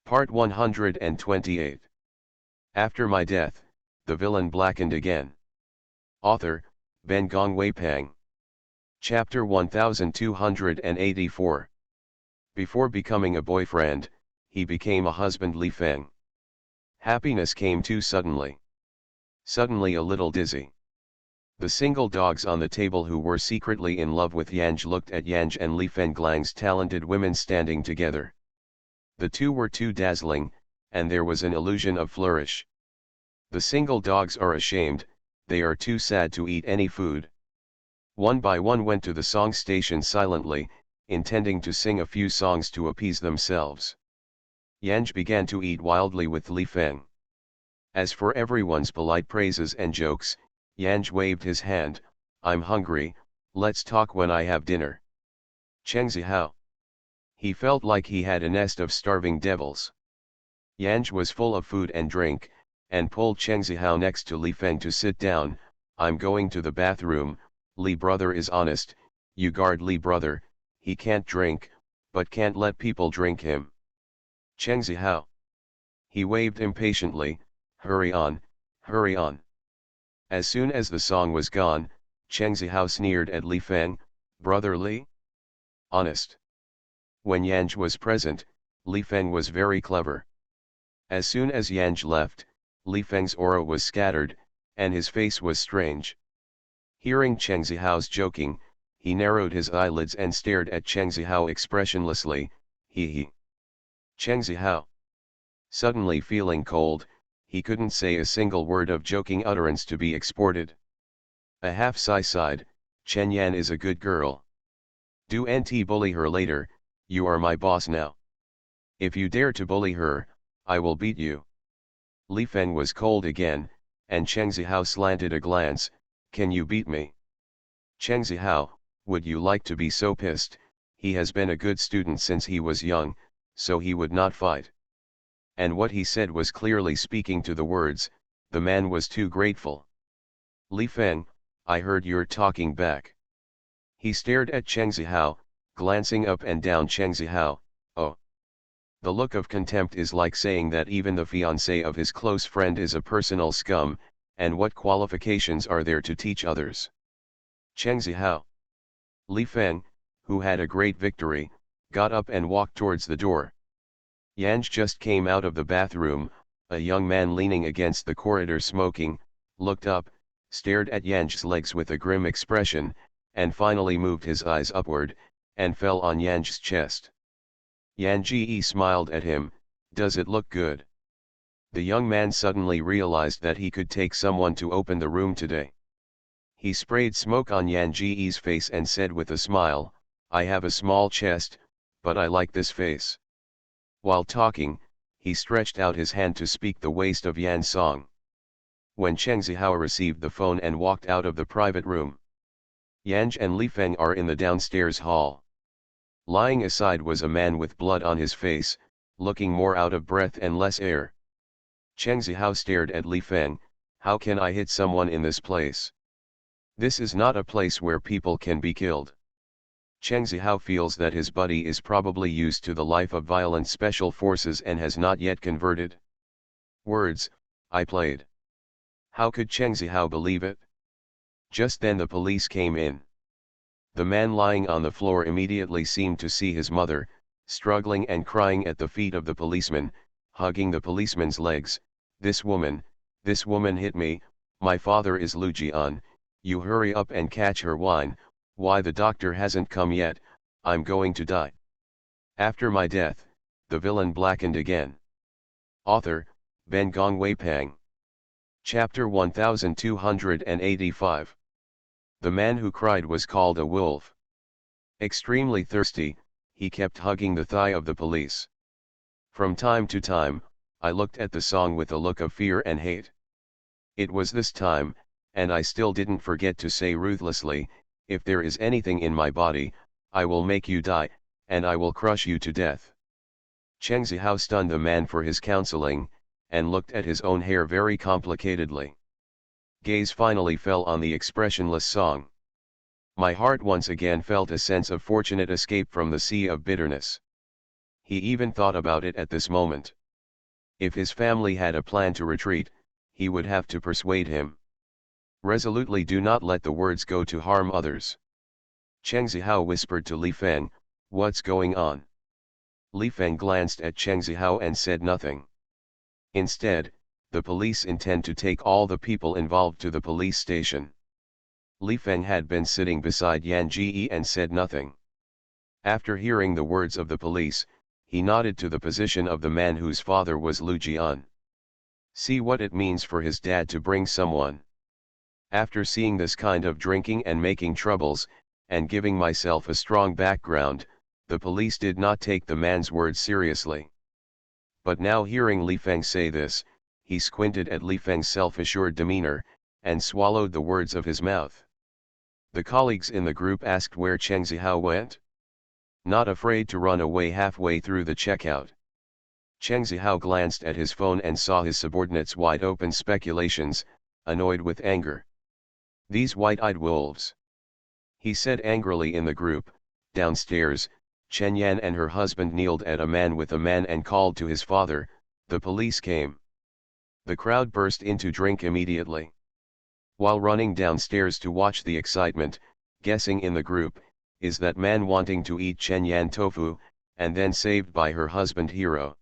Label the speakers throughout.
Speaker 1: Part 128. After my death, the villain blackened again. Author, Ben Gongwei Pang. Chapter 1284. Before becoming a boyfriend, he became a husband. Li Feng. Happiness came too suddenly. Suddenly a little dizzy. The single dogs on the table who were secretly in love with Yang looked at Yang and Li Fenglang's talented women standing together. The two were too dazzling, and there was an illusion of flourish. The single dogs are ashamed, they are too sad to eat any food. One by one went to the song station silently, intending to sing a few songs to appease themselves. Yang began to eat wildly with Li Feng. As for everyone's polite praises and jokes, Yang waved his hand, "I'm hungry, let's talk when I have dinner." Cheng Zihao. He felt like he had a nest of starving devils. Yang was full of food and drink, and pulled Cheng Zihao next to Li Feng to sit down. "I'm going to the bathroom, Li brother is honest, you guard Li brother, he can't drink, but can't let people drink him." Cheng Zihao. He waved impatiently, hurry on, hurry on." As soon as the song was gone, Cheng Zihao sneered at Li Feng, "Brother Li? Honest." When Yang was present, Li Feng was very clever. As soon as Yang left, Li Feng's aura was scattered, and his face was strange. Hearing Cheng Zihao's joking, he narrowed his eyelids and stared at Cheng Zihao expressionlessly, he. Cheng Zihao. Suddenly feeling cold, he couldn't say a single word of joking utterance to be exported. A half sigh sighed, "Chen Yan is a good girl. Do nt bully her later, you are my boss now. If you dare to bully her, I will beat you." Li Feng was cold again, and Cheng Zihao slanted a glance, "Can you beat me?" Cheng Zihao, would you like to be so pissed? He has been a good student since he was young, so he would not fight. And what he said was clearly speaking to the words, the man was too grateful. "Li Feng, I heard you're talking back." He stared at Cheng Zihao, glancing up and down. Cheng Zihao, "Oh." The look of contempt is like saying that even the fiancé of his close friend is a personal scum, and what qualifications are there to teach others? Cheng Zihao. Li Feng, who had a great victory, got up and walked towards the door. Yang just came out of the bathroom, a young man leaning against the corridor smoking, looked up, stared at Yang's legs with a grim expression, and finally moved his eyes upward, and fell on Yang's chest. Yan Ji smiled at him, "Does it look good?" The young man suddenly realized that he could take someone to open the room today. He sprayed smoke on Yan Ji's face and said with a smile, "I have a small chest, but I like this face." While talking, he stretched out his hand to speak the waist of Yan Song. When Cheng Zihao received the phone and walked out of the private room. Yang and Li Feng are in the downstairs hall. Lying aside was a man with blood on his face, looking more out of breath and less air. Cheng Zihao stared at Li Feng, "How can I hit someone in this place? This is not a place where people can be killed." Cheng Zihao feels that his buddy is probably used to the life of violent special forces and has not yet converted. Words, "I played." How could Cheng Zihao believe it? Just then the police came in. The man lying on the floor immediately seemed to see his mother, struggling and crying at the feet of the policeman, hugging the policeman's legs. This woman hit me, my father is Lu Jian, you hurry up and catch her." "Why the doctor hasn't come yet, I'm going to die." After my death, the villain blackened again. Author, Ben Gongwei Pang. Chapter 1285. The man who cried was called a wolf. Extremely thirsty, he kept hugging the thigh of the police. From time to time, I looked at the song with a look of fear and hate. It was this time, and I still didn't forget to say ruthlessly, "If there is anything in my body, I will make you die, and I will crush you to death." Cheng Zihao stunned the man for his counseling, and looked at his own hair very complicatedly. Gaze finally fell on the expressionless song. My heart once again felt a sense of fortunate escape from the sea of bitterness. He even thought about it at this moment. If his family had a plan to retreat, he would have to persuade him. Resolutely do not let the words go to harm others. Cheng Zihao whispered to Li Feng, "What's going on?" Li Feng glanced at Cheng Zihao and said nothing. Instead, the police intend to take all the people involved to the police station. Li Feng had been sitting beside Yan Ji and said nothing. After hearing the words of the police, he nodded to the position of the man whose father was Lu Jian. See what it means for his dad to bring someone. After seeing this kind of drinking and making troubles, and giving myself a strong background, the police did not take the man's words seriously. But now hearing Li Feng say this, he squinted at Li Feng's self-assured demeanor, and swallowed the words of his mouth. The colleagues in the group asked where Cheng Zihao went. Not afraid to run away halfway through the checkout. Cheng Zihao glanced at his phone and saw his subordinates' wide-open speculations, annoyed with anger. These white-eyed wolves. He said angrily in the group. Downstairs, Chen Yan and her husband kneeled at a man with a man and called to his father. The police came. The crowd burst into drink immediately. While running downstairs to watch the excitement, guessing in the group, is that man wanting to eat Chen Yan tofu, and then saved by her husband Hero.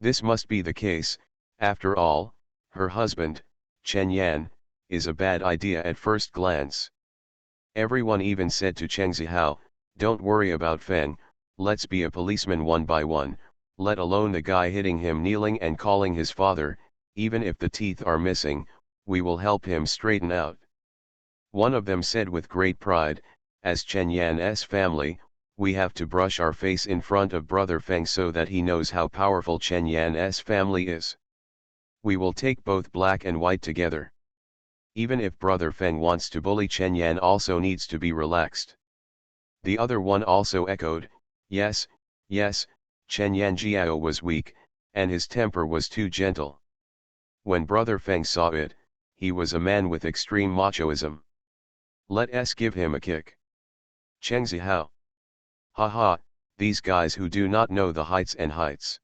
Speaker 1: This must be the case. After all, her husband, Chen Yan, is a bad idea at first glance. Everyone even said to Cheng Zihao, "Don't worry about Feng, let's be a policeman one by one, let alone the guy hitting him kneeling and calling his father, even if the teeth are missing, we will help him straighten out." One of them said with great pride, "As Chen Yan's family, we have to brush our face in front of Brother Feng so that he knows how powerful Chen Yan's family is. We will take both black and white together. Even if Brother Feng wants to bully Chen Yan also needs to be relaxed." The other one also echoed, "Yes, yes, Chen Yan Jiao was weak, and his temper was too gentle." When Brother Feng saw it, he was a man with extreme machoism. "Let us give him a kick." Cheng Zihao. "Ha, these guys who do not know the heights and heights."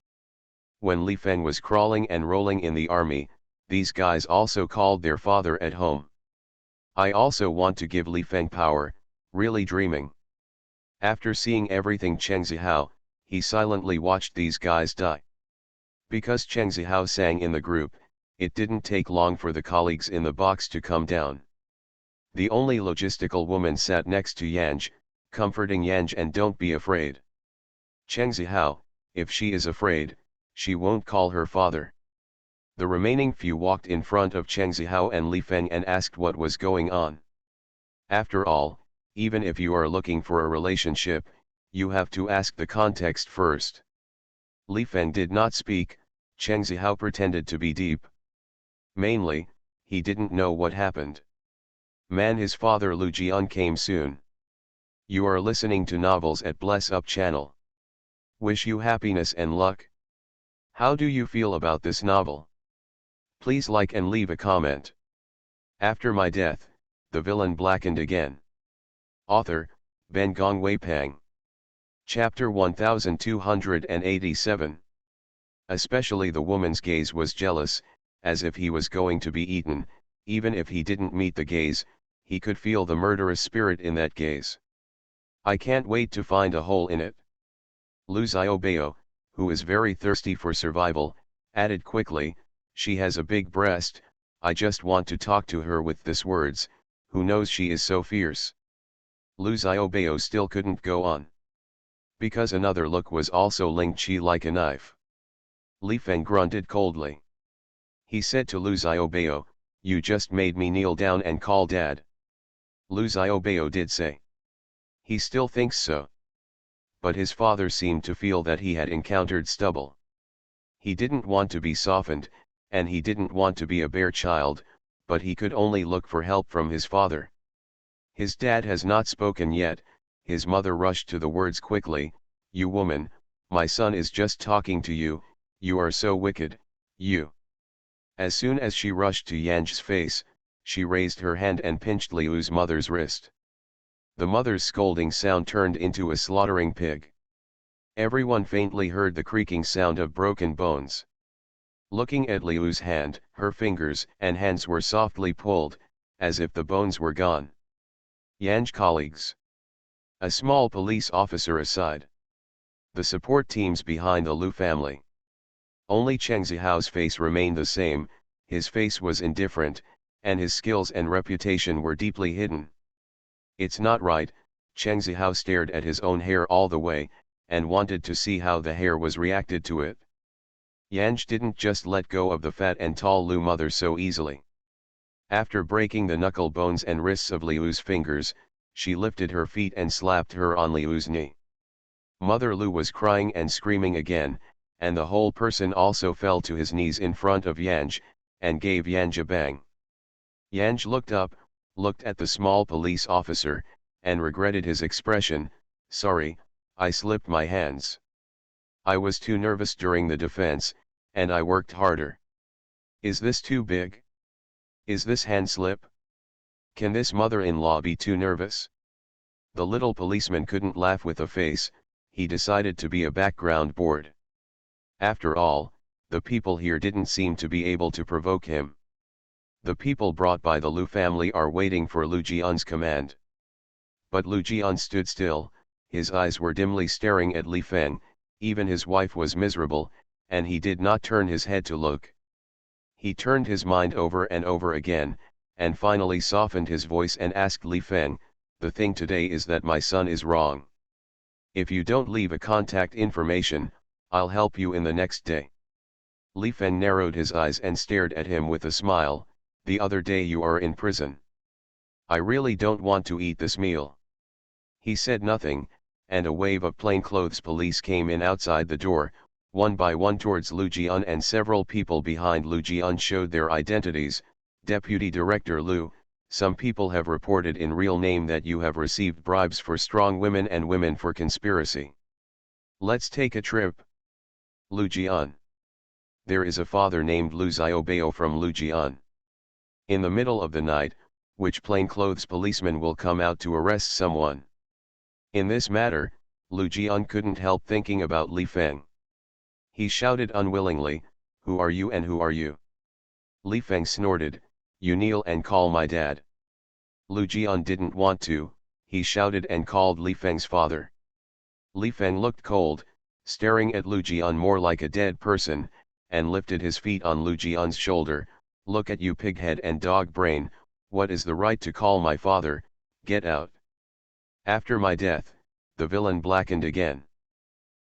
Speaker 1: When Li Feng was crawling and rolling in the army, these guys also called their father at home. I also want to give Li Feng power, really dreaming. After seeing everything Cheng Zihao, he silently watched these guys die. Because Cheng Zihao sang in the group, it didn't take long for the colleagues in the box to come down. The only logistical woman sat next to Yanj, comforting Yanj and "Don't be afraid. Cheng Zihao, if she is afraid, she won't call her father." The remaining few walked in front of Cheng Zihao and Li Feng and asked what was going on. After all, even if you are looking for a relationship, you have to ask the context first. Li Feng did not speak. Cheng Zihao pretended to be deep. Mainly, he didn't know what happened. Man, his father Lu Jian came soon. You are listening to Novels at Bless Up channel. Wish you happiness and luck. How do you feel about this novel? Please like and leave a comment. After my death, the villain blackened again. Author, Ben Gong Wei Pang. Chapter 1287. Especially the woman's gaze was jealous, as if he was going to be eaten. Even if he didn't meet the gaze, he could feel the murderous spirit in that gaze. I can't wait to find a hole in it. Lu Xiaobao, who is very thirsty for survival, added quickly, "She has a big breast, I just want to talk to her with these words, who knows she is so fierce." Lu Xiaobao still couldn't go on. Because another look was also linked she like a knife. Li Feng grunted coldly. He said to Lu Xiaobao, "You just made me kneel down and call Dad." Lu Xiaobao did say. He still thinks so. But his father seemed to feel that he had encountered stubble. He didn't want to be softened, and he didn't want to be a bare child, but he could only look for help from his father. His dad has not spoken yet. His mother rushed to the words quickly, "You woman, my son is just talking to you, you are so wicked, you." As soon as she rushed to Yanj's face, she raised her hand and pinched Liu's mother's wrist. The mother's scolding sound turned into a slaughtering pig. Everyone faintly heard the creaking sound of broken bones. Looking at Liu's hand, her fingers and hands were softly pulled, as if the bones were gone. Yanj colleagues. A small police officer aside. The support teams behind the Lu family. Only Cheng Zihao's face remained the same, his face was indifferent, and his skills and reputation were deeply hidden. It's not right, Cheng Zihao stared at his own hair all the way, and wanted to see how the hair was reacted to it. Yanj didn't just let go of the fat and tall Lu mother so easily. After breaking the knuckle bones and wrists of Liu's fingers, she lifted her feet and slapped her on Liu's knee. Mother Lu was crying and screaming again, and the whole person also fell to his knees in front of Yanj, and gave Yanj a bang. Yanj looked up, looked at the small police officer, and regretted his expression. Sorry, I slipped my hands. I was too nervous during the defense, and I worked harder. Is this too big? Is this hand slip? Can this mother-in-law be too nervous? The little policeman couldn't laugh with a face, he decided to be a background board. After all, the people here didn't seem to be able to provoke him. The people brought by the Lu family are waiting for Lu Jian's command. But Lu Jian stood still, his eyes were dimly staring at Li Feng, even his wife was miserable, and he did not turn his head to look. He turned his mind over and over again, and finally softened his voice and asked Li Feng, the thing today is that my son is wrong. If you don't leave a contact information, I'll help you in the next day. Li Feng narrowed his eyes and stared at him with a smile. The other day you are in prison. I really don't want to eat this meal. He said nothing, and a wave of plainclothes police came in outside the door, one by one towards Lu Jian, and several people behind Lu Jian showed their identities. Deputy Director Lu, some people have reported in real name that you have received bribes for strong women and women for conspiracy. Let's take a trip. Lu Jian. There is a father named Lu Xiaobao from Lu Jian. In the middle of the night, which plainclothes policeman will come out to arrest someone? In this matter, Lu Jian couldn't help thinking about Li Feng. He shouted unwillingly, who are you and who are you? Li Feng snorted, you kneel and call my dad. Lu Jian didn't want to, he shouted and called Li Feng's father. Li Feng looked cold, staring at Lu Jian more like a dead person, and lifted his feet on Lu Jian's shoulder. Look at you, pighead and dog brain, what is the right to call my father? Get out. After my death, the villain blackened again.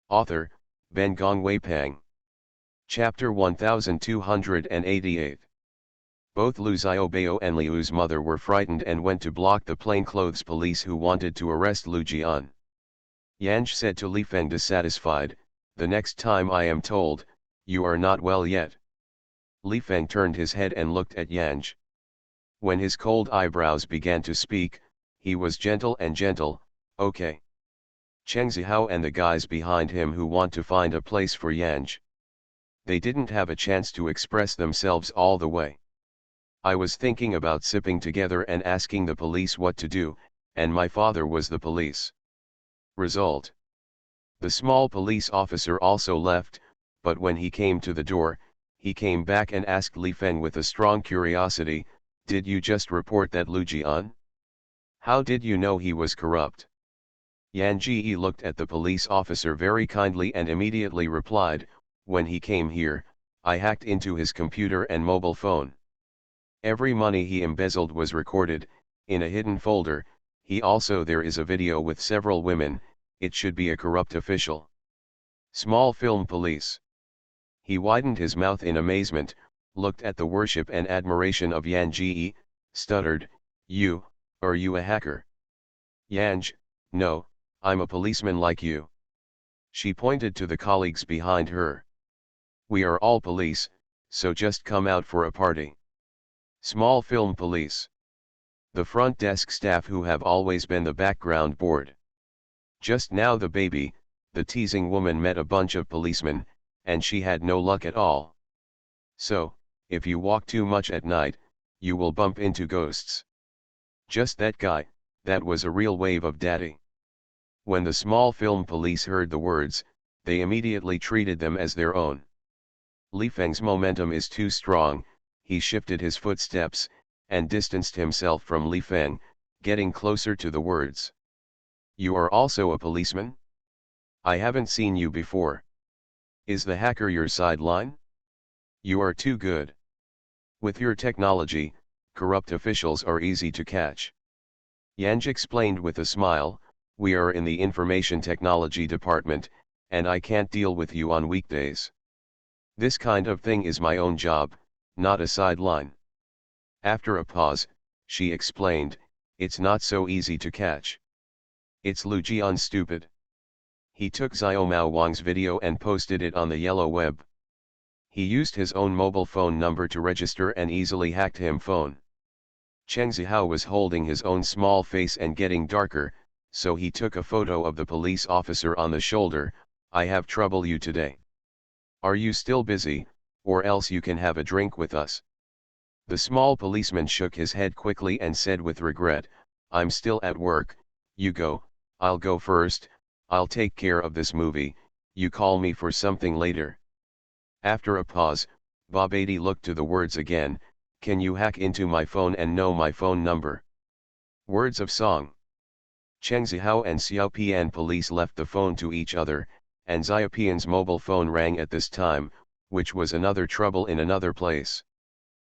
Speaker 1: Author, Ben Gong Wei Pang. Chapter 1288. Both Lu Xiaobao and Liu's mother were frightened and went to block the plainclothes police who wanted to arrest Lu Jian. Yanj said to Li Feng dissatisfied, the next time I am told, you are not well yet. Li Feng turned his head and looked at Yanj. When his cold eyebrows began to speak, he was gentle and gentle, okay. Cheng Zihao and the guys behind him who want to find a place for Yanj. They didn't have a chance to express themselves all the way. I was thinking about sipping together and asking the police what to do, and my father was the police. Result. The small police officer also left, but when he came to the door, he came back and asked Li Feng with a strong curiosity, did you just report that Lu Jian? How did you know he was corrupt? Yan Ji looked at the police officer very kindly and immediately replied, when he came here, I hacked into his computer and mobile phone. Every money he embezzled was recorded, in a hidden folder. There is a video with several women, it should be a corrupt official. Small film police. He widened his mouth in amazement, looked at the worship and admiration of Yan Ji, stuttered, are you a hacker? Yanj, no, I'm a policeman like you. She pointed to the colleagues behind her. We are all police, so just come out for a party. Small film police. The front desk staff who have always been the background board. Just now the baby, the teasing woman met a bunch of policemen, and she had no luck at all. So, if you walk too much at night, you will bump into ghosts. Just that guy, that was a real wave of daddy. When the small film police heard the words, They immediately treated them as their own. Li Feng's momentum is too strong, he shifted his footsteps, and distanced himself from Li Feng, getting closer to the words. You are also a policeman? I haven't seen you before. Is the hacker your sideline? You are too good. With your technology, corrupt officials are easy to catch. Yanj explained with a smile, we are in the information technology department, and I can't deal with you on weekdays. This kind of thing is my own job, not a sideline. After a pause, she explained, it's not so easy to catch. It's Lu Jian stupid. He took Xiao Mao Wang's video and posted it on the yellow web. He used his own mobile phone number to register and easily hacked him phone. Cheng Zihao was holding his own small face and getting darker, so he took a photo of the police officer on the shoulder. I have trouble you today. Are you still busy, or else you can have a drink with us? The small policeman shook his head quickly and said with regret, I'm still at work, you go, I'll go first, I'll take care of this movie, you call me for something later. After a pause, Babadi looked to the words again, can you hack into my phone and know my phone number? Words of song. Cheng Zihao and Xiaopian police left the phone to each other, and Xiaopian's mobile phone rang at this time, which was another trouble in another place.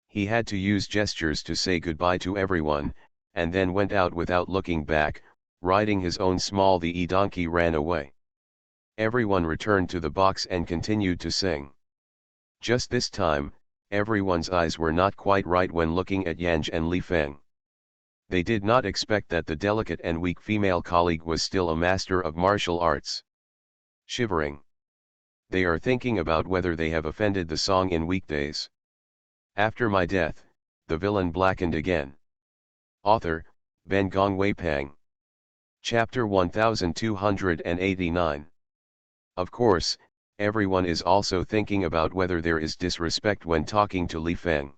Speaker 1: He had to use gestures to say goodbye to everyone, and then went out without looking back, riding his own small the donkey ran away. Everyone returned to the box and continued to sing. Just this time, everyone's eyes were not quite right when looking at Yanj and Li Feng. They did not expect that the delicate and weak female colleague was still a master of martial arts. Shivering. They are thinking about whether they have offended the song in weekdays. After my death, the villain blackened again. Author, Ben Gong Wei Pang. Chapter 1289. Of course, everyone is also thinking about whether there is disrespect when talking to Li Feng.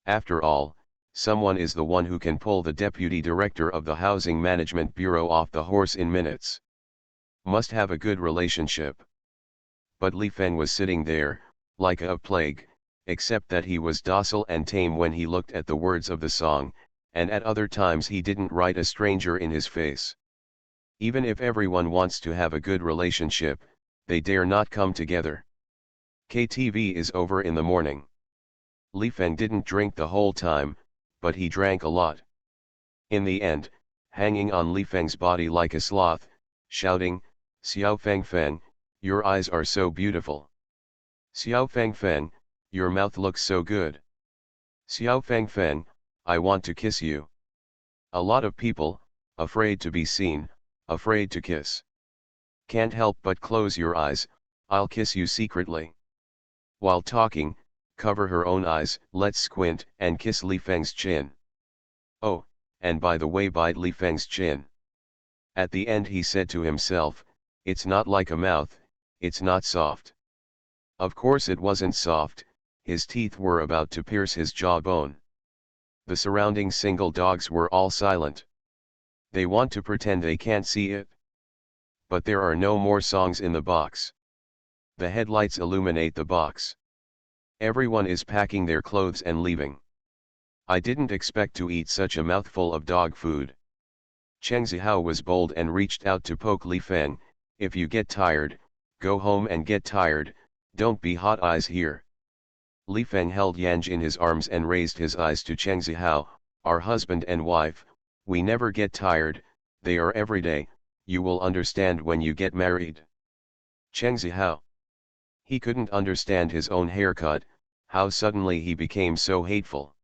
Speaker 1: After all, someone is the one who can pull the deputy director of the Housing Management Bureau off the horse in minutes. Must have a good relationship. But Li Feng was sitting there, like a plague, except that he was docile and tame when he looked at the words of the song, and at other times he didn't write a stranger in his face. Even if everyone wants to have a good relationship, they dare not come together. KTV is over in the morning. Li Feng didn't drink the whole time, but he drank a lot. In the end, hanging on Li Feng's body like a sloth, shouting, Xiao Feng Feng, your eyes are so beautiful. Xiao Feng Feng, your mouth looks so good. Xiao Feng Feng, I want to kiss you. A lot of people, afraid to be seen, afraid to kiss. Can't help but close your eyes, I'll kiss you secretly. While talking, cover her own eyes, let's squint and kiss Li Feng's chin. Oh, and by the way, bite Li Feng's chin. At the end he said to himself, it's not like a mouth, it's not soft. Of course it wasn't soft, his teeth were about to pierce his jawbone. The surrounding single dogs were all silent. They want to pretend they can't see it. But there are no more songs in the box. The headlights illuminate the box. Everyone is packing their clothes and leaving. I didn't expect to eat such a mouthful of dog food. Cheng Zihao was bold and reached out to poke Li Feng, if you get tired, go home and get tired, don't be hot eyes here. Li Feng held Yanj in his arms and raised his eyes to Cheng Zihao, our husband and wife, we never get tired, they are every day, you will understand when you get married. Cheng Zihao. He couldn't understand his own haircut, how suddenly he became so hateful.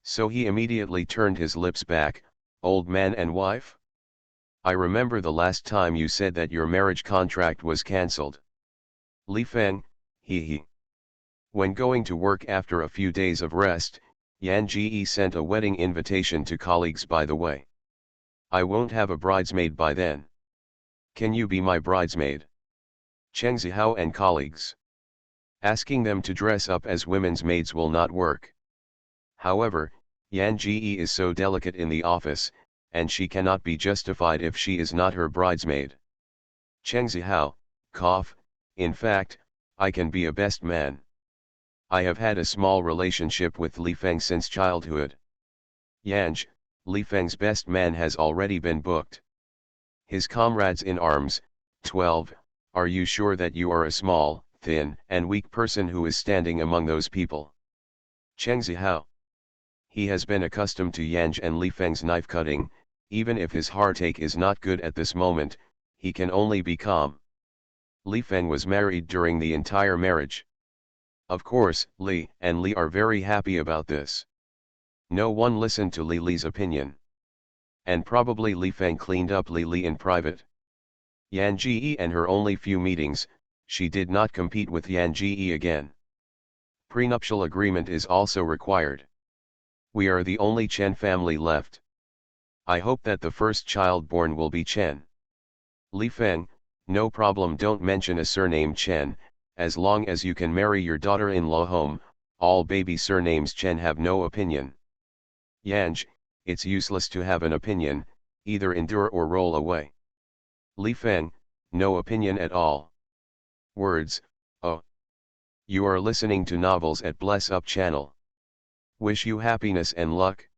Speaker 1: So he immediately turned his lips back, old man and wife? I remember the last time you said that your marriage contract was cancelled. Li Feng, he. When going to work after a few days of rest, Yan Ji sent a wedding invitation to colleagues by the way. I won't have a bridesmaid by then. Can you be my bridesmaid? Cheng Zihao and colleagues. Asking them to dress up as women's maids will not work. However, Yan Ji is so delicate in the office, and she cannot be justified if she is not her bridesmaid. Cheng Zihao, Cough, in fact, I can be a best man. I have had a small relationship with Li Feng since childhood. Yanj, Li Feng's best man has already been booked. His comrades in arms, 12, are you sure that you are a small, thin, and weak person who is standing among those people? Cheng Zihao. He has been accustomed to Yanj and Li Feng's knife cutting, even if his heartache is not good at this moment, he can only be calm. Li Feng was married during the entire marriage. Of course, Li and Li are very happy about this. No one listened to Li Li's opinion. And probably Li Feng cleaned up Li Li in private. Yan Ji and her only few meetings, she did not compete with Yan Ji again. Prenuptial agreement is also required. We are the only Chen family left. I hope that the first child born will be Chen. Li Feng, no problem, don't mention a surname Chen, as long as you can marry your daughter-in-law home, all baby surnames Chen have no opinion. Yanj, it's useless to have an opinion, either endure or roll away. Li Feng, no opinion at all. Words, oh. You are listening to novels at Bless Up channel. Wish you happiness and luck.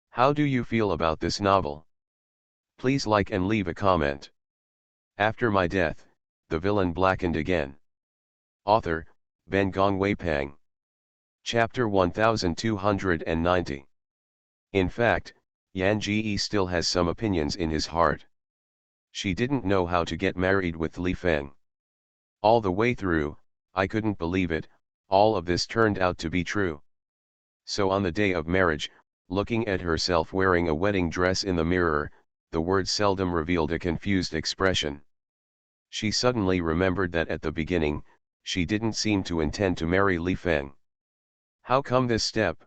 Speaker 1: How do you feel about this novel? Please like and leave a comment. After my death, the villain blackened again. Author, Ben Gong Wei Pang. Chapter 1290. In fact, Yan Ji still has some opinions in his heart. She didn't know how to get married with Li Feng. All the way through, I couldn't believe it, all of this turned out to be true. So on the day of marriage, looking at herself wearing a wedding dress in the mirror, the words seldom revealed a confused expression. She suddenly remembered that at the beginning, she didn't seem to intend to marry Li Feng. How come this step?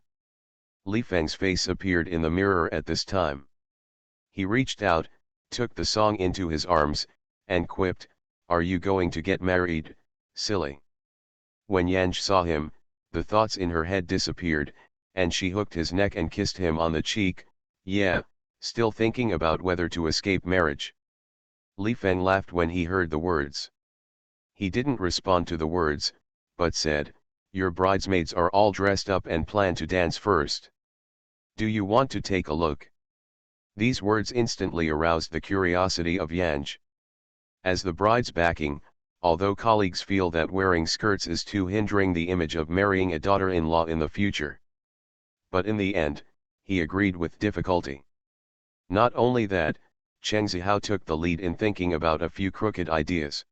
Speaker 1: Li Feng's face appeared in the mirror at this time. He reached out, took the song into his arms, and quipped, "Are you going to get married, silly?" When Yanj saw him, the thoughts in her head disappeared, and she hooked his neck and kissed him on the cheek. Yeah, still thinking about whether to escape marriage. Li Feng laughed when he heard the words. He didn't respond to the words, but said, "Your bridesmaids are all dressed up and plan to dance first. Do you want to take a look?" These words instantly aroused the curiosity of Yanj. As the bride's backing, although colleagues feel that wearing skirts is too hindering the image of marrying a daughter-in-law in the future. But in the end, he agreed with difficulty. Not only that, Cheng Zihao took the lead in thinking about a few crooked ideas.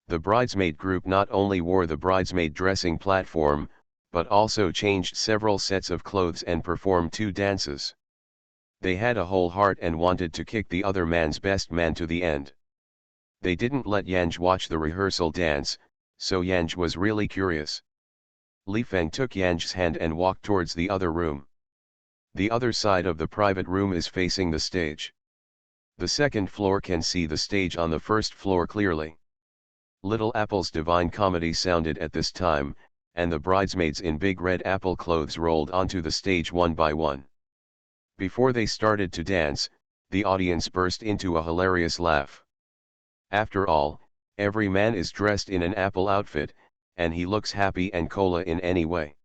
Speaker 1: The bridesmaid group not only wore the bridesmaid dressing platform, but also changed several sets of clothes and performed 2 dances. They had a whole heart and wanted to kick the other man's best man to the end. They didn't let Yanj watch the rehearsal dance, so Yanj was really curious. Li Feng took Yanj's hand and walked towards the other room. The other side of the private room is facing the stage. The second floor can see the stage on the first floor clearly. Little Apple's Divine Comedy sounded at this time, and the bridesmaids in big red apple clothes rolled onto the stage one by one. Before they started to dance, the audience burst into a hilarious laugh. After all, every man is dressed in an apple outfit, and he looks happy and cola in any way.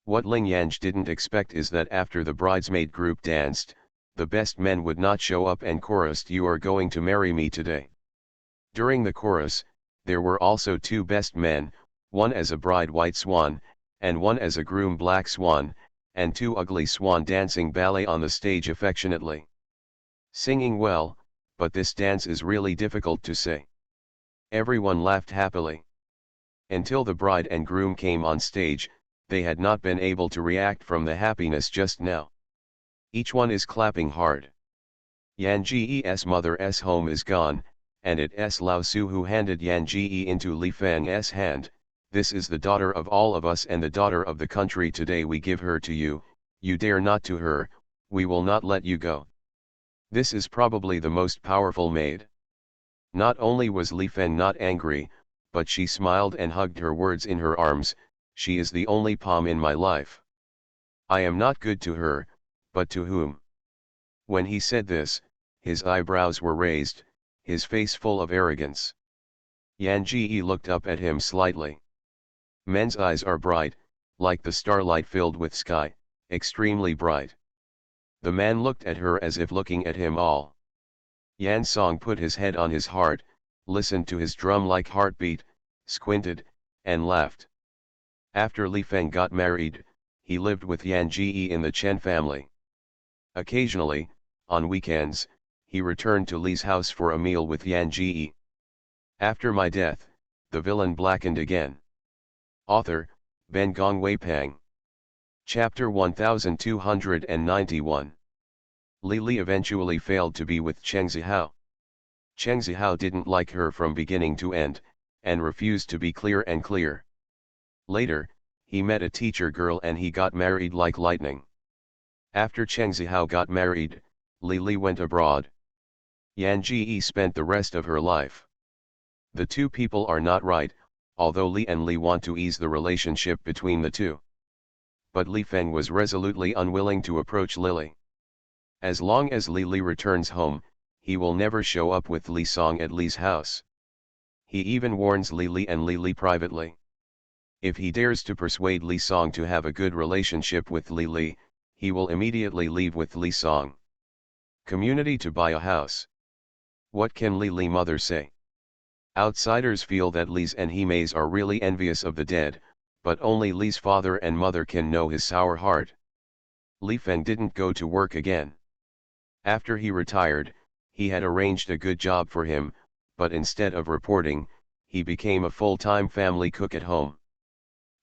Speaker 1: What Ling Yanj didn't expect is that after the bridesmaid group danced, the best men would not show up and chorused, "You are going to marry me today." During the chorus, there were also 2 best men, one as a bride white swan, and one as a groom black swan, and 2 ugly swan dancing ballet on the stage affectionately. Singing well, but this dance is really difficult to say. Everyone laughed happily. Until the bride and groom came on stage, they had not been able to react from the happiness just now. Each one is clapping hard. Yan Ji's mother's home is gone, and it's Lao Su who handed Yan Ji into Li Feng's hand. "This is the daughter of all of us and the daughter of the country. Today we give her to you, you dare not to her, we will not let you go." This is probably the most powerful maid. Not only was Li Feng not angry, but she smiled and hugged her words in her arms. "She is the only palm in my life. I am not good to her, but to whom?" When he said this, his eyebrows were raised, his face full of arrogance. Yan Ji looked up at him slightly. Men's eyes are bright, like the starlight filled with sky, extremely bright. The man looked at her as if looking at him all. Yan Song put his head on his heart, listened to his drum-like heartbeat, squinted, and laughed. After Li Feng got married, he lived with Yan Ji in the Chen family. Occasionally, on weekends, he returned to Li's house for a meal with Yan Ji. After my death, the villain blackened again. Author, Ben Gong Weipang. Chapter 1291. Li eventually failed to be with Cheng Zihao. Cheng Zihao didn't like her from beginning to end, and refused to be clear and clear. Later, he met a teacher girl and he got married like lightning. After Cheng Zihao got married, Li went abroad. Yan Ji spent the rest of her life. The two people are not right, although Li and Li want to ease the relationship between the two. But Li Feng was resolutely unwilling to approach Lily. As long as Li returns home, he will never show up with Li Song at Li's house. He even warns Li and Li privately. If he dares to persuade Li Song to have a good relationship with Li, he will immediately leave with Li Song. Community to buy a house. What can Li mother say? Outsiders feel that Li's and Hime's are really envious of the dead, but only Li's father and mother can know his sour heart. Li Feng didn't go to work again. After he retired, he had arranged a good job for him, but instead of reporting, he became a full-time family cook at home.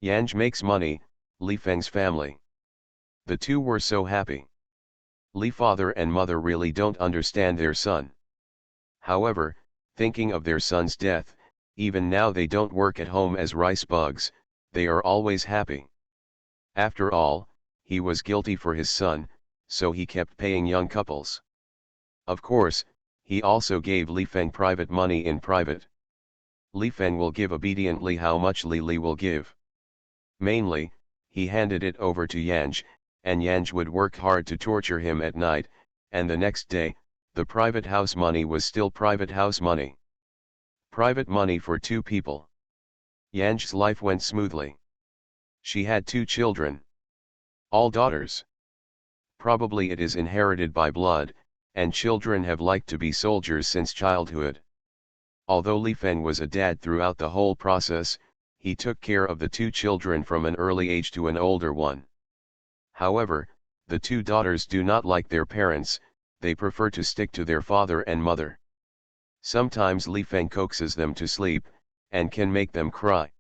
Speaker 1: Yanj makes money, Li Feng's family. The two were so happy. Li father and mother really don't understand their son. However, thinking of their son's death, even now they don't work at home as rice bugs, they are always happy. After all, he was guilty for his son, so he kept paying young couples. Of course, he also gave Li Feng private money in private. Li Feng will give obediently how much Li will give. Mainly, he handed it over to Yanj, and Yanj would work hard to torture him at night, and the next day, the private house money was still private house money. Private money for two people. Yanj's life went smoothly. She had 2 children. All daughters. Probably it is inherited by blood, and children have liked to be soldiers since childhood. Although Li Feng was a dad throughout the whole process, he took care of the 2 children from an early age to an older one. However, the 2 daughters do not like their parents, they prefer to stick to their father and mother. Sometimes Li Feng coaxes them to sleep, and can make them cry.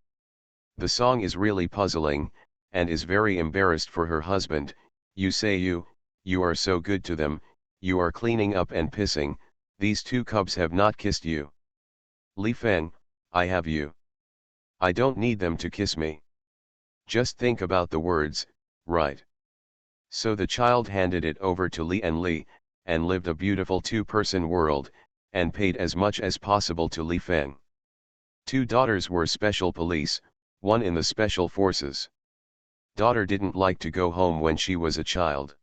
Speaker 1: The song is really puzzling, and is very embarrassed for her husband. You say you are so good to them, you are cleaning up and pissing, these 2 cubs have not kissed you. Li Feng, I have you. I don't need them to kiss me. Just think about the words, right? So the child handed it over to Li, and lived a beautiful 2-person world, and paid as much as possible to Li Feng. 2 daughters were special police, one in the special forces. Daughter didn't like to go home when she was a child.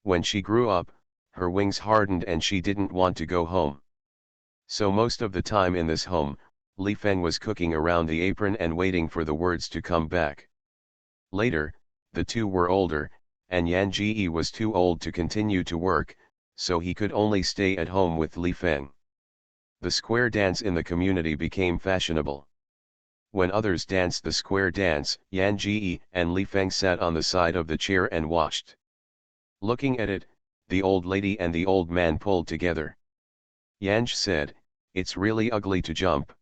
Speaker 1: When she grew up, her wings hardened and she didn't want to go home. So most of the time in this home, Li Feng was cooking around the apron and waiting for the words to come back. Later, the 2 were older, and Yan Ji was too old to continue to work, so he could only stay at home with Li Feng. The square dance in the community became fashionable. When others danced the square dance, Yan Ji and Li Feng sat on the side of the chair and watched. Looking at it, the old lady and the old man pulled together. Yanj said, "It's really ugly to jump."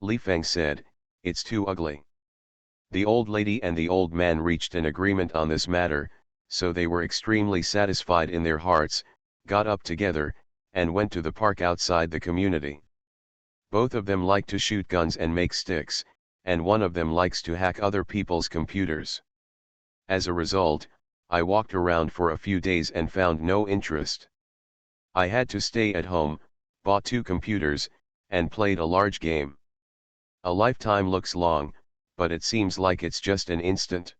Speaker 1: Li Feng said, "It's too ugly." The old lady and the old man reached an agreement on this matter, so they were extremely satisfied in their hearts, got up together, and went to the park outside the community. Both of them like to shoot guns and make sticks, and one of them likes to hack other people's computers. As a result, I walked around for a few days and found no interest. I had to stay at home, bought 2 computers, and played a large game. A lifetime looks long, but it seems like it's just an instant.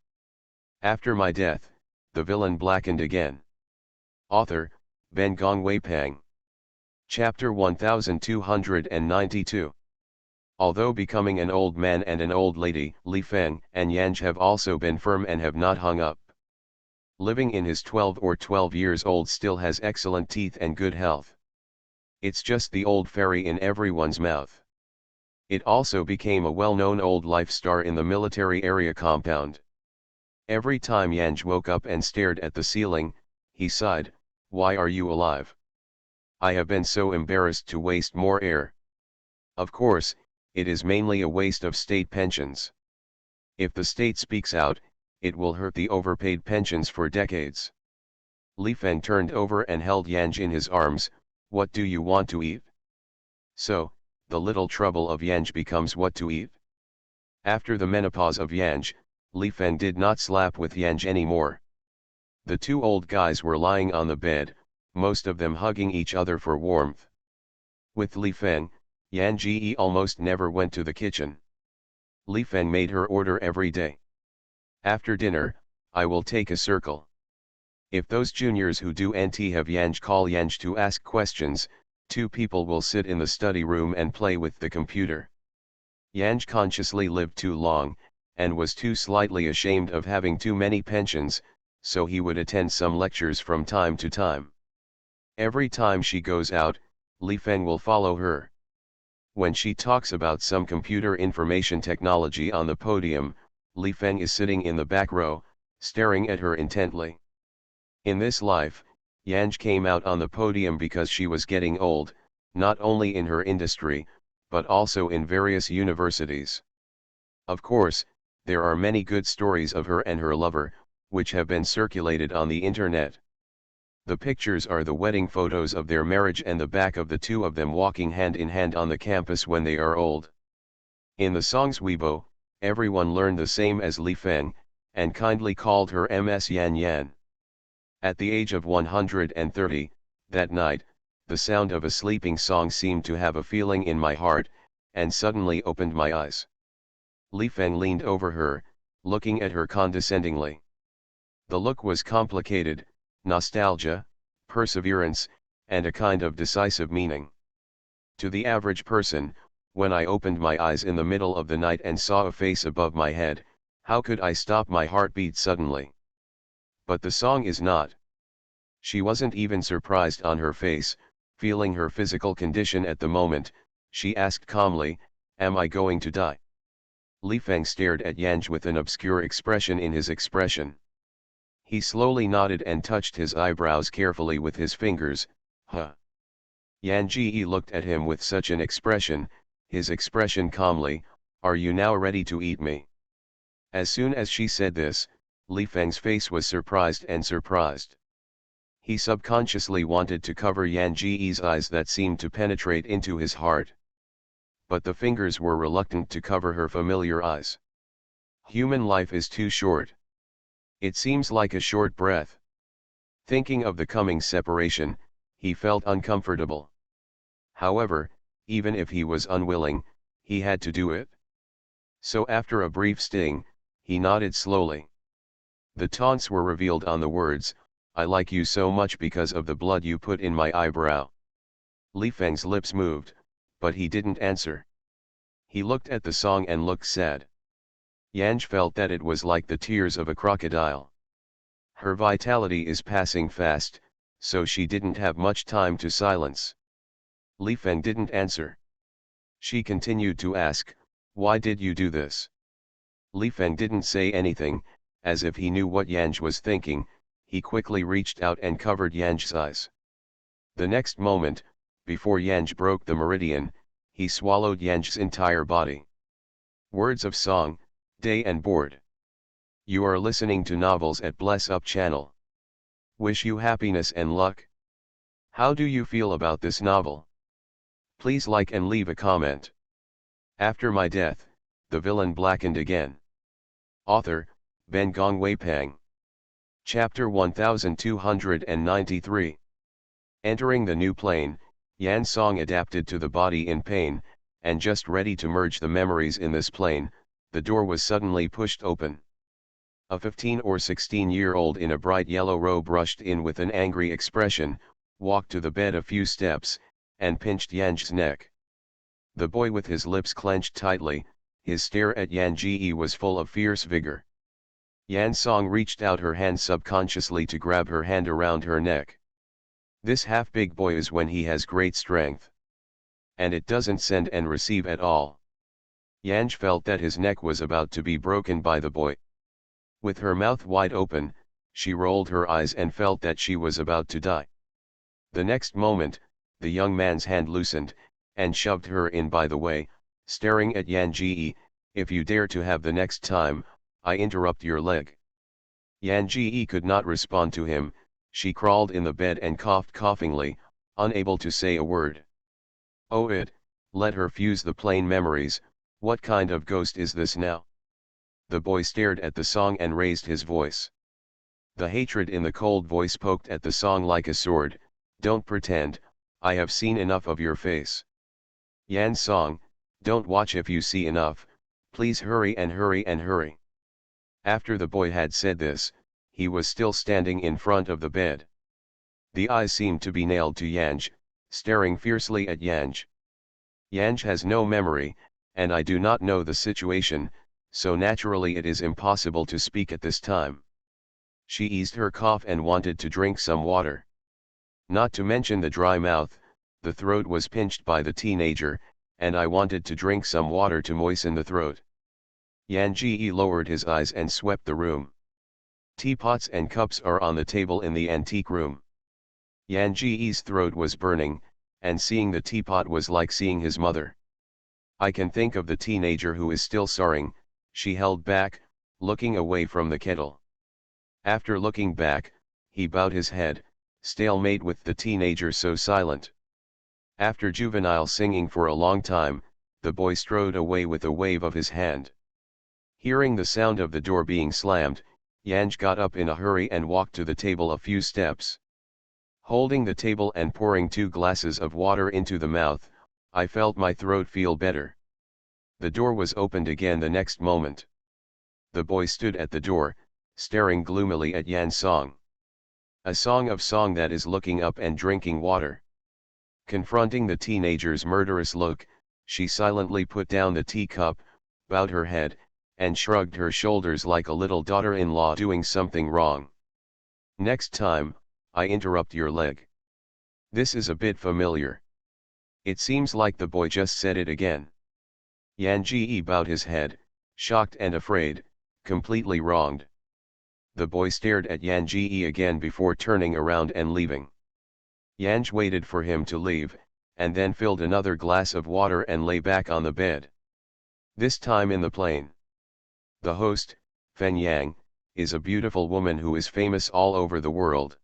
Speaker 1: After my death, the villain blackened again. Author, Ben Gong Weipang. Chapter 1292. Although becoming an old man and an old lady, Li Feng and Yanj have also been firm and have not hung up. Living in his 12 years old still has excellent teeth and good health. It's just the old fairy in everyone's mouth. It also became a well-known old life star in the military area compound. Every time Yanj woke up and stared at the ceiling, he sighed, "Why are you alive? I have been so embarrassed to waste more air." Of course, it is mainly a waste of state pensions. If the state speaks out, it will hurt the overpaid pensions for decades. Li Feng turned over and held Yanj in his arms. "What do you want to eat?" So, the little trouble of Yanj becomes what to eat. After the menopause of Yanj, Li Feng did not slap with Yanj anymore. The two old guys were lying on the bed, most of them hugging each other for warmth. With Li Feng, Yan Ji almost never went to the kitchen. Li Feng made her order every day. "After dinner, I will take a circle. If those juniors who do NT have Yanj call Yanj to ask questions, 2 people will sit in the study room and play with the computer." Yanj consciously lived too long, and was too slightly ashamed of having too many pensions, so he would attend some lectures from time to time. Every time she goes out, Li Feng will follow her. When she talks about some computer information technology on the podium, Li Feng is sitting in the back row, staring at her intently. In this life, Yanj came out on the podium because she was getting old, not only in her industry, but also in various universities. Of course, there are many good stories of her and her lover, which have been circulated on the internet. The pictures are the wedding photos of their marriage and the back of the two of them walking hand in hand on the campus when they are old. In the song's Weibo, everyone learned the same as Li Feng, and kindly called her Ms. Yan Yan. At the age of 130, that night, the sound of a sleeping song seemed to have a feeling in my heart, and suddenly opened my eyes. Li Feng leaned over her, looking at her condescendingly. The look was complicated, nostalgia, perseverance, and a kind of decisive meaning. To the average person, when I opened my eyes in the middle of the night and saw a face above my head, how could I stop my heartbeat suddenly? But the song is not. She wasn't even surprised on her face, feeling her physical condition at the moment. She asked calmly, "Am I going to die?" Li Feng stared at Yanj with an obscure expression in his expression. He slowly nodded and touched his eyebrows carefully with his fingers. "Huh." Yan Ji looked at him with such an expression, his expression calmly, "Are you now ready to eat me?" As soon as she said this, Li Feng's face was surprised. He subconsciously wanted to cover Yan Ji's eyes that seemed to penetrate into his heart. But the fingers were reluctant to cover her familiar eyes. Human life is too short. It seems like a short breath. Thinking of the coming separation, he felt uncomfortable. However, even if he was unwilling, he had to do it. So after a brief sting, he nodded slowly. The taunts were revealed on the words, "I like you so much because of the blood you put in my eyebrow." Li Feng's lips moved, but he didn't answer. He looked at the song and looked sad. Yanj felt that it was like the tears of a crocodile. Her vitality is passing fast, so she didn't have much time to silence. Li Feng didn't answer. She continued to ask, "Why did you do this?" Li Feng didn't say anything, as if he knew what Yanj was thinking. He quickly reached out and covered Yanj's eyes. The next moment, before Yanj broke the meridian, he swallowed Yanj's entire body. Words of song, Day and Board. You are listening to novels at Bless Up channel. Wish you happiness and luck. How do you feel about this novel? Please like and leave a comment. After my death, the villain blackened again. Author, Ben Gong Wei Peng. Chapter 1293. Entering the new plane, Yan Song adapted to the body in pain, and just ready to merge the memories in this plane, the door was suddenly pushed open. A 15 or 16-year-old in a bright yellow robe rushed in with an angry expression, walked to the bed a few steps, and pinched Yanj's neck. The boy with his lips clenched tightly, his stare at Yan Ji was full of fierce vigor. Yan Song reached out her hand subconsciously to grab her hand around her neck. This half-big boy is when he has great strength. And it doesn't send and receive at all. Yanj felt that his neck was about to be broken by the boy. With her mouth wide open, she rolled her eyes and felt that she was about to die. The next moment, the young man's hand loosened, and shoved her in by the way, staring at Yan Ji. If you dare to have the next time, I interrupt your leg. Yan Ji could not respond to him, she crawled in the bed and coughed coughingly, unable to say a word. Oh let her fuse the plain memories, what kind of ghost is this now? The boy stared at the song and raised his voice. The hatred in the cold voice poked at the song like a sword. Don't pretend, I have seen enough of your face. Yan Song, don't watch if you see enough, please hurry and hurry and hurry. After the boy had said this, he was still standing in front of the bed. The eyes seemed to be nailed to Yanj, staring fiercely at Yanj. Yanj has no memory, and I do not know the situation, so naturally it is impossible to speak at this time. She eased her cough and wanted to drink some water. Not to mention the dry mouth, the throat was pinched by the teenager, and I wanted to drink some water to moisten the throat. Yan Ji lowered his eyes and swept the room. Teapots and cups are on the table in the antique room. Yan Ji's throat was burning, and seeing the teapot was like seeing his mother. I can think of the teenager who is still soaring, she held back, looking away from the kettle. After looking back, he bowed his head, stalemate with the teenager so silent. After juvenile singing for a long time, the boy strode away with a wave of his hand. Hearing the sound of the door being slammed, Yanj got up in a hurry and walked to the table a few steps. Holding the table and pouring 2 glasses of water into the mouth, I felt my throat feel better. The door was opened again the next moment. The boy stood at the door, staring gloomily at Yan Song. A song that is looking up and drinking water. Confronting the teenager's murderous look, she silently put down the teacup, bowed her head, and shrugged her shoulders like a little daughter-in-law doing something wrong. Next time, I interrupt your leg. This is a bit familiar. It seems like the boy just said it again. Yan Ji bowed his head, shocked and afraid, completely wronged. The boy stared at Yan Ji again before turning around and leaving. Yanj waited for him to leave, and then filled another glass of water and lay back on the bed. This time in the plane. The host, Fen Yang, is a beautiful woman who is famous all over the world.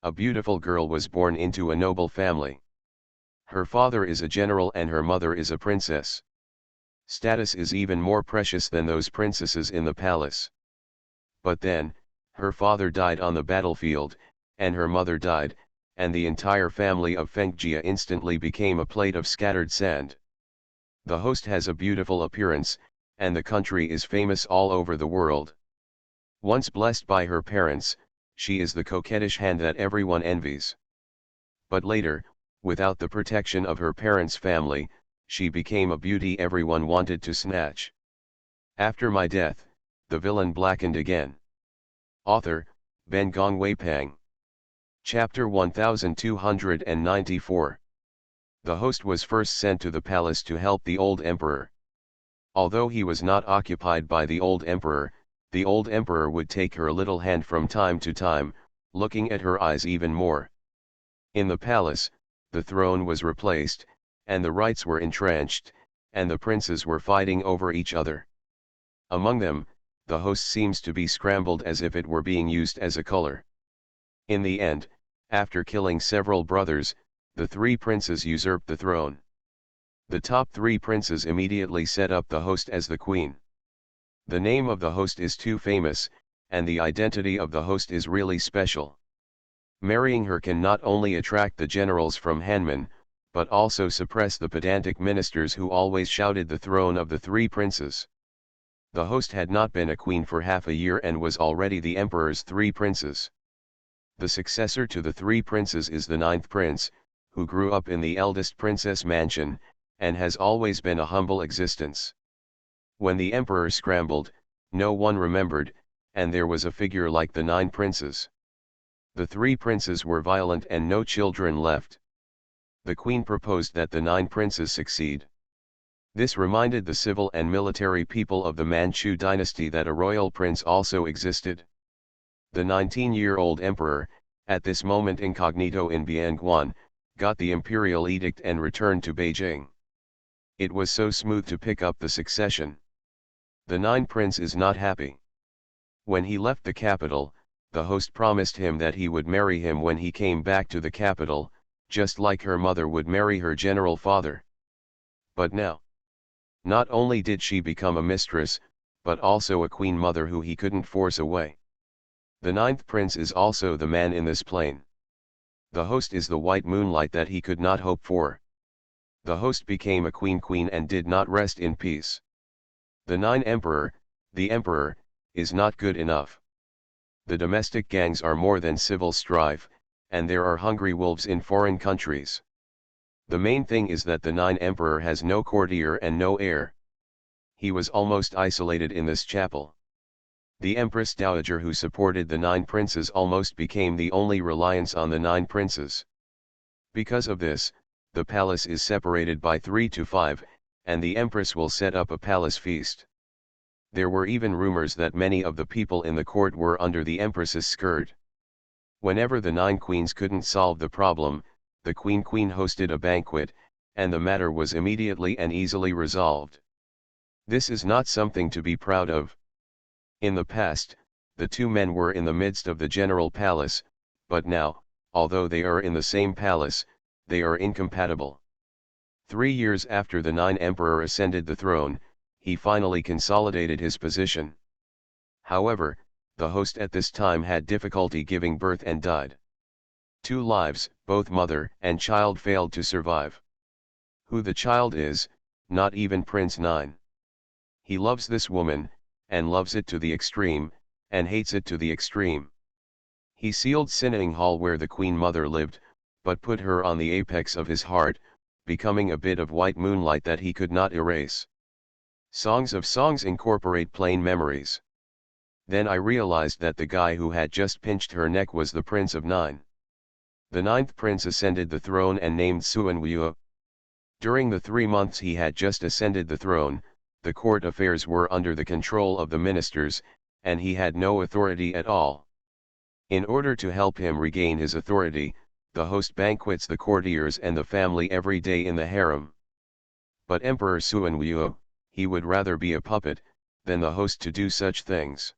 Speaker 1: A beautiful girl was born into a noble family. Her father is a general and her mother is a princess. Status is even more precious than those princesses in the palace. But then, her father died on the battlefield, and her mother died, and the entire family of Fengjia instantly became a plate of scattered sand. The host has a beautiful appearance, and the country is famous all over the world. Once blessed by her parents, she is the coquettish hand that everyone envies. But later, without the protection of her parents' family, she became a beauty everyone wanted to snatch. After my death, the villain blackened again. Author, Ben Gongwei Peng. Chapter 1294. The host was first sent to the palace to help the old emperor. Although he was not occupied by the old emperor would take her little hand from time to time, looking at her eyes even more. In the palace, the throne was replaced, and the rights were entrenched, and the princes were fighting over each other. Among them, the host seems to be scrambled as if it were being used as a color. In the end, after killing several brothers, the 3 princes usurped the throne. The top 3 princes immediately set up the host as the queen. The name of the host is too famous, and the identity of the host is really special. Marrying her can not only attract the generals from Hanman, but also suppress the pedantic ministers who always shouted the throne of the 3 princes. The host had not been a queen for half a year and was already the emperor's 3 princes. The successor to the 3 princes is the 9th prince, who grew up in the eldest princess mansion, and has always been a humble existence. When the emperor scrambled, no one remembered, and there was a figure like the 9 princes. The 3 princes were violent and no children left. The queen proposed that the 9 princes succeed. This reminded the civil and military people of the Manchu dynasty that a royal prince also existed. The 19-year-old emperor, at this moment incognito in Bianguan, got the imperial edict and returned to Beijing. It was so smooth to pick up the succession. The 9 prince is not happy. When he left the capital, the host promised him that he would marry him when he came back to the capital, just like her mother would marry her general father. But now, not only did she become a mistress, but also a queen mother who he couldn't force away. The 9th prince is also the man in this plane. The host is the white moonlight that he could not hope for. The host became a queen and did not rest in peace. The 9 emperor, the emperor, is not good enough. The domestic gangs are more than civil strife, and there are hungry wolves in foreign countries. The main thing is that the 9 emperor has no courtier and no heir. He was almost isolated in this chapel. The Empress Dowager who supported the 9 princes almost became the only reliance on the 9 princes. Because of this, the palace is separated by 3 to 5, and the Empress will set up a palace feast. There were even rumors that many of the people in the court were under the Empress's skirt. Whenever the 9 queens couldn't solve the problem, the Queen hosted a banquet, and the matter was immediately and easily resolved. This is not something to be proud of. In the past, the 2 men were in the midst of the general palace, but now, although they are in the same palace, they are incompatible. 3 years after the 9 emperor ascended the throne, he finally consolidated his position. However, the host at this time had difficulty giving birth and died. 2 lives, both mother and child, failed to survive. Who the child is, not even Prince 9. He loves this woman, and loves it to the extreme, and hates it to the extreme. He sealed Sinning Hall where the Queen Mother lived, but put her on the apex of his heart, becoming a bit of white moonlight that he could not erase. Songs of Songs incorporate plain memories. Then I realized that the guy who had just pinched her neck was the Prince of 9. The 9th prince ascended the throne and named Suen Wu. During the 3 months he had just ascended the throne, the court affairs were under the control of the ministers, and he had no authority at all. In order to help him regain his authority, the host banquets the courtiers and the family every day in the harem. But Emperor Suen Wu, he would rather be a puppet, than the host to do such things.